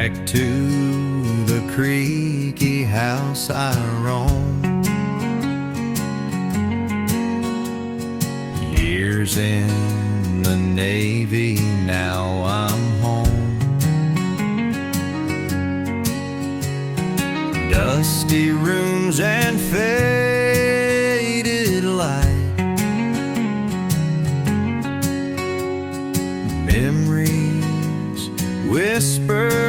back to the creaky house I roam. Years in the Navy, now I'm home. Dusty rooms and faded light, memories whisper